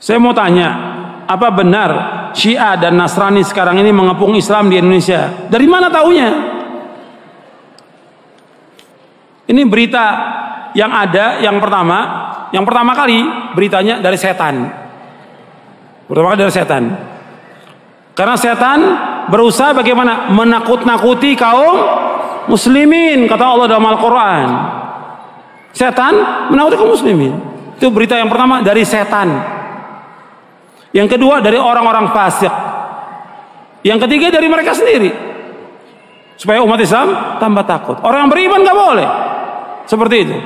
Saya mau tanya, apa benar Syiah dan Nasrani sekarang ini mengepung Islam di Indonesia? Dari mana taunya? Ini berita yang ada, yang pertama kali beritanya dari setan. Pertama kali dari setan. Karena setan berusaha bagaimana menakut-nakuti kaum muslimin, kata Allah dalam Al-Quran. Setan menakuti kaum muslimin. Itu berita yang pertama dari setan. Yang kedua dari orang-orang fasik. Yang ketiga dari mereka sendiri, supaya umat Islam tambah takut. Orang yang beriman nggak boleh seperti itu.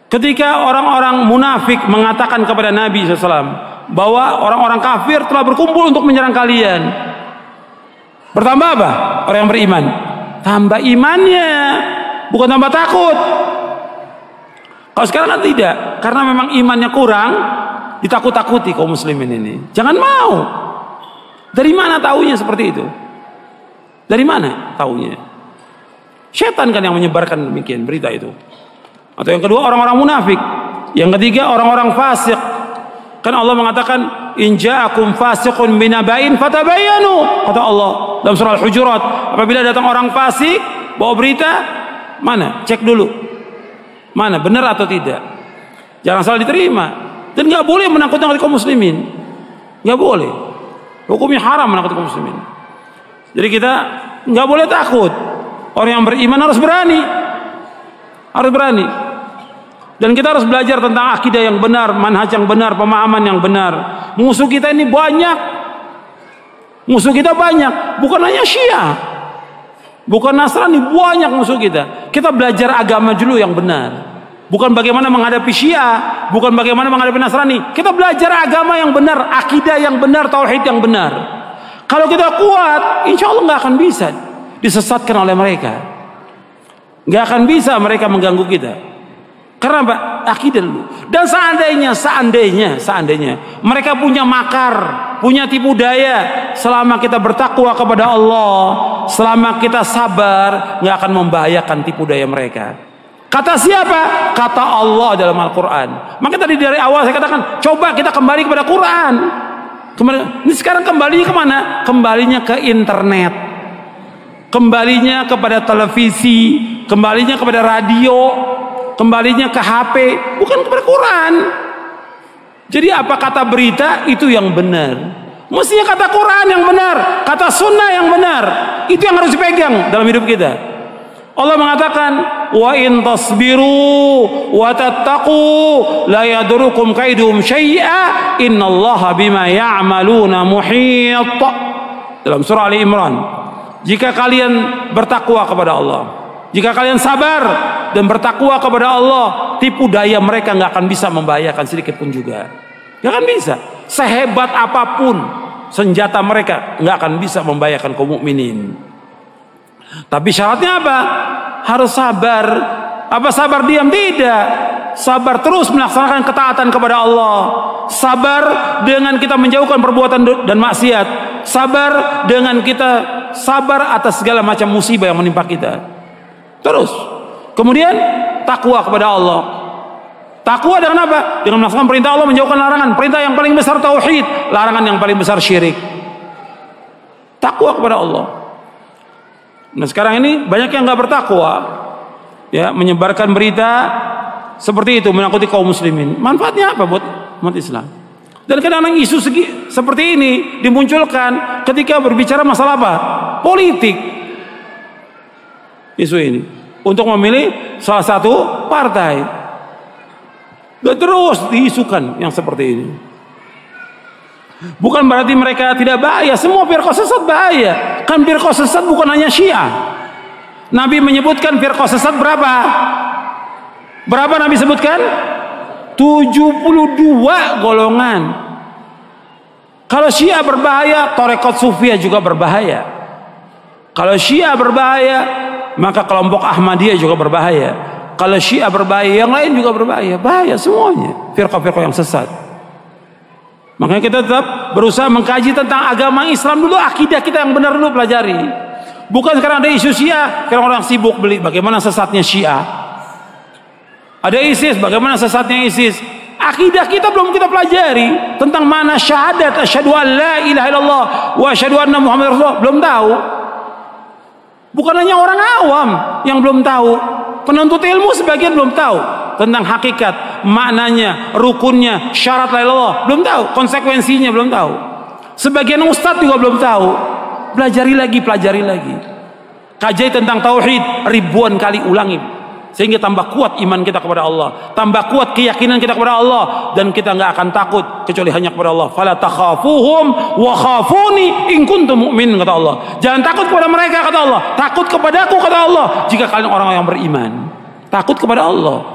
Ketika orang-orang munafik mengatakan kepada Nabi SAW bahwa orang-orang kafir telah berkumpul untuk menyerang kalian, bertambah apa? Orang yang beriman tambah imannya, bukan tambah takut. Kalau sekarang kan tidak, karena memang imannya kurang, ditakut-takuti kaum muslimin ini. Jangan mau. Dari mana taunya seperti itu? Dari mana taunya? Setan kan yang menyebarkan demikian berita itu. Atau yang kedua orang-orang munafik. Yang ketiga orang-orang fasik. Kan Allah mengatakan in ja'akum fasiqun binaba'in fatabayyanu, kata Allah dalam surah Al-Hujurat. Apabila datang orang fasik bawa berita, mana? Cek dulu. Mana benar atau tidak? Jangan salah diterima. Dan nggak boleh menakut-nakuti kaum muslimin, nggak boleh. Hukumnya haram menakuti kaum muslimin. Jadi kita nggak boleh takut. Orang yang beriman harus berani, Dan kita harus belajar tentang akidah yang benar, manhaj yang benar, pemahaman yang benar. Musuh kita ini banyak, bukan hanya Syiah, bukan Nasrani, banyak musuh kita. Kita belajar agama dulu yang benar. Bukan bagaimana menghadapi Syiah, bukan bagaimana menghadapi Nasrani. Kita belajar agama yang benar, akidah yang benar, tauhid yang benar. Kalau kita kuat, insya Allah nggak akan bisa disesatkan oleh mereka. Nggak akan bisa mereka mengganggu kita. Karena apa? Akidah dulu. Dan seandainya mereka punya makar, punya tipu daya, selama kita bertakwa kepada Allah, selama kita sabar, nggak akan membahayakan tipu daya mereka. Kata siapa? Kata Allah dalam Al-Quran. Maka tadi dari awal saya katakan, coba kita kembali kepada Quran. Ini sekarang kembalinya kemana? Kembalinya ke internet, kembalinya kepada televisi, kembalinya kepada radio, kembalinya ke HP, bukan kepada Quran. Jadi apa kata berita itu yang benar. Mestinya kata Quran yang benar, kata sunnah yang benar. Itu yang harus dipegang dalam hidup kita. Allah mengatakan wa in tasbiru wa tattaqu la yadurukum kaiduhum syai'a innallaha bima ya'maluna muhit. Dalam surah Ali Imran. Jika kalian bertakwa kepada Allah, jika kalian sabar dan bertakwa kepada Allah, tipu daya mereka nggak akan bisa membahayakan sedikit pun juga. Nggak akan bisa. Sehebat apapun senjata mereka nggak akan bisa membahayakan kaum mukminin. Tapi syaratnya apa? Harus sabar. Apa sabar diam? Tidak. Sabar terus melaksanakan ketaatan kepada Allah. Sabar dengan kita menjauhkan perbuatan dan maksiat. Sabar dengan kita sabar atas segala macam musibah yang menimpa kita. Terus. Kemudian takwa kepada Allah. Takwa dengan apa? Dengan melaksanakan perintah Allah, menjauhkan larangan. Perintah yang paling besar tauhid, larangan yang paling besar syirik. Takwa kepada Allah. Nah sekarang ini banyak yang nggak bertakwa, ya, menyebarkan berita seperti itu, menakuti kaum muslimin. Manfaatnya apa buat umat Islam? Dan kadang-kadang isu seperti ini dimunculkan ketika berbicara masalah apa? Politik. Isu ini untuk memilih salah satu partai. Dan terus diisukan yang seperti ini. Bukan berarti mereka tidak bahaya. Semua firqah sesat bahaya. Kan firqah sesat bukan hanya Syiah. Nabi menyebutkan firqah sesat berapa? Berapa Nabi sebutkan? 72 golongan. Kalau Syiah berbahaya, Tarekat Sufiyah juga berbahaya. Kalau Syiah berbahaya, maka kelompok Ahmadiyah juga berbahaya. Kalau Syiah berbahaya, yang lain juga berbahaya. Bahaya semuanya. Firqah-firqah yang sesat. Makanya kita tetap berusaha mengkaji tentang agama Islam dulu, akidah kita yang benar dulu pelajari. Bukan sekarang ada isu Syiah, sekarang orang sibuk beli bagaimana sesatnya Syiah. Ada ISIS, bagaimana sesatnya ISIS. Akidah kita belum kita pelajari tentang mana syahadat asyhadu an la ilaha illallah wa asyhadu anna muhammadar rasulullah, belum tahu. Bukan hanya orang awam yang belum tahu, penuntut ilmu sebagian belum tahu tentang hakikat, maknanya, rukunnya, syarat la ilaha illallah, belum tahu, konsekuensinya belum tahu. Sebagian ustadz juga belum tahu. Pelajari lagi. Kaji tentang tauhid ribuan kali ulangi, sehingga tambah kuat iman kita kepada Allah, tambah kuat keyakinan kita kepada Allah, dan kita nggak akan takut kecuali hanya kepada Allah. Fala takhafuhum wa khafuni in kuntum mu'minin, kata Allah. Jangan takut kepada mereka, kata Allah. Takut kepadaku, kata Allah, jika kalian orang yang beriman. Takut kepada Allah.